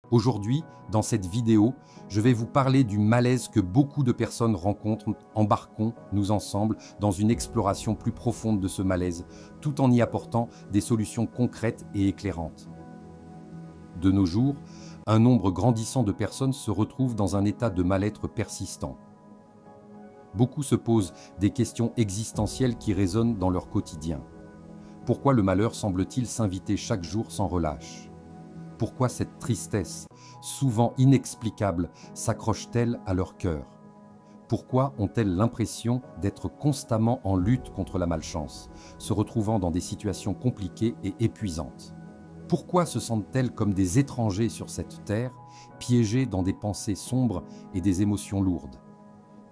Aujourd'hui, dans cette vidéo, je vais vous parler du malaise que beaucoup de personnes rencontrent. Embarquons-nous ensemble dans une exploration plus profonde de ce malaise, tout en y apportant des solutions concrètes et éclairantes. De nos jours, un nombre grandissant de personnes se retrouvent dans un état de mal-être persistant. Beaucoup se posent des questions existentielles qui résonnent dans leur quotidien. Pourquoi le malheur semble-t-il s'inviter chaque jour sans relâche ? Pourquoi cette tristesse, souvent inexplicable, s'accroche-t-elle à leur cœur? Pourquoi ont-elles l'impression d'être constamment en lutte contre la malchance, se retrouvant dans des situations compliquées et épuisantes? Pourquoi se sentent-elles comme des étrangers sur cette terre, piégées dans des pensées sombres et des émotions lourdes?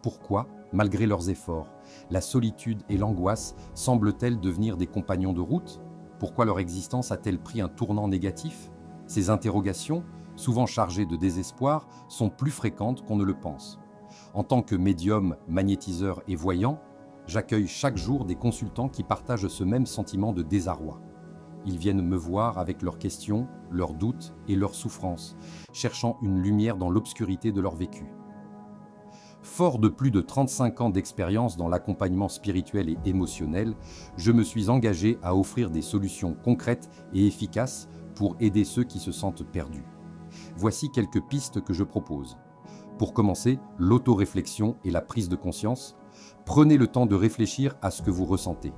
Pourquoi, malgré leurs efforts, la solitude et l'angoisse semblent-elles devenir des compagnons de route? Pourquoi leur existence a-t-elle pris un tournant négatif? Ces interrogations, souvent chargées de désespoir, sont plus fréquentes qu'on ne le pense. En tant que médium, magnétiseur et voyant, j'accueille chaque jour des consultants qui partagent ce même sentiment de désarroi. Ils viennent me voir avec leurs questions, leurs doutes et leurs souffrances, cherchant une lumière dans l'obscurité de leur vécu. Fort de plus de 35 ans d'expérience dans l'accompagnement spirituel et émotionnel, je me suis engagé à offrir des solutions concrètes et efficaces pour aider ceux qui se sentent perdus. Voici quelques pistes que je propose. Pour commencer, l'autoréflexion et la prise de conscience. Prenez le temps de réfléchir à ce que vous ressentez.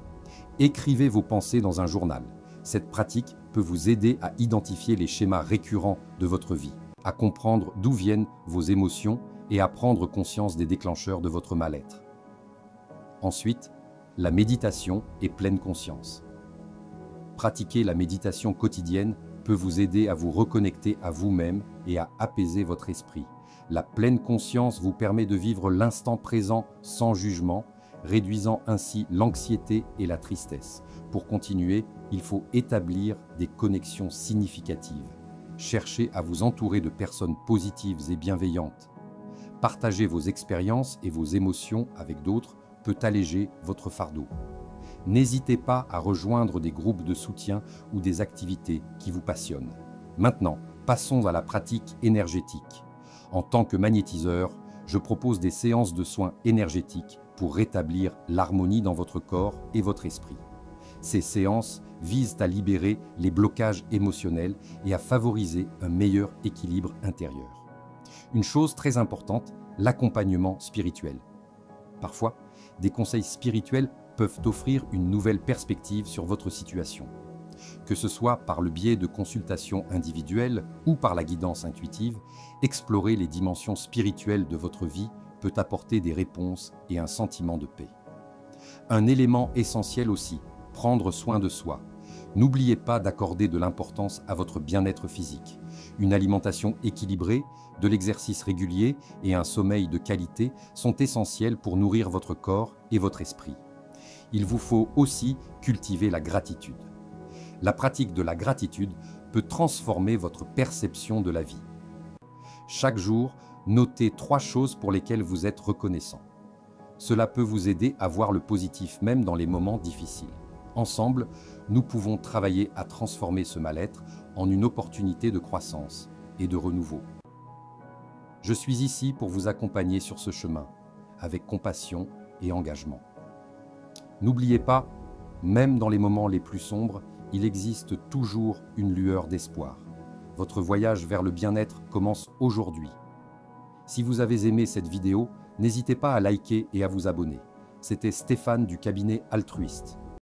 Écrivez vos pensées dans un journal. Cette pratique peut vous aider à identifier les schémas récurrents de votre vie, à comprendre d'où viennent vos émotions et à prendre conscience des déclencheurs de votre mal-être. Ensuite, la méditation et pleine conscience. Pratiquer la méditation quotidienne peut vous aider à vous reconnecter à vous-même et à apaiser votre esprit. La pleine conscience vous permet de vivre l'instant présent sans jugement, réduisant ainsi l'anxiété et la tristesse. Pour continuer, il faut établir des connexions significatives. Cherchez à vous entourer de personnes positives et bienveillantes. Partager vos expériences et vos émotions avec d'autres peut alléger votre fardeau. N'hésitez pas à rejoindre des groupes de soutien ou des activités qui vous passionnent. Maintenant, passons à la pratique énergétique. En tant que magnétiseur, je propose des séances de soins énergétiques pour rétablir l'harmonie dans votre corps et votre esprit. Ces séances visent à libérer les blocages émotionnels et à favoriser un meilleur équilibre intérieur. Une chose très importante, l'accompagnement spirituel. Parfois, des conseils spirituels peuvent offrir une nouvelle perspective sur votre situation. Que ce soit par le biais de consultations individuelles ou par la guidance intuitive, explorer les dimensions spirituelles de votre vie peut apporter des réponses et un sentiment de paix. Un élément essentiel aussi, prendre soin de soi. N'oubliez pas d'accorder de l'importance à votre bien-être physique. Une alimentation équilibrée, de l'exercice régulier et un sommeil de qualité sont essentiels pour nourrir votre corps et votre esprit. Il vous faut aussi cultiver la gratitude. La pratique de la gratitude peut transformer votre perception de la vie. Chaque jour, notez 3 choses pour lesquelles vous êtes reconnaissant. Cela peut vous aider à voir le positif même dans les moments difficiles. Ensemble, nous pouvons travailler à transformer ce mal-être en une opportunité de croissance et de renouveau. Je suis ici pour vous accompagner sur ce chemin, avec compassion et engagement. N'oubliez pas, même dans les moments les plus sombres, il existe toujours une lueur d'espoir. Votre voyage vers le bien-être commence aujourd'hui. Si vous avez aimé cette vidéo, n'hésitez pas à liker et à vous abonner. C'était Stéphane du cabinet Altruiste.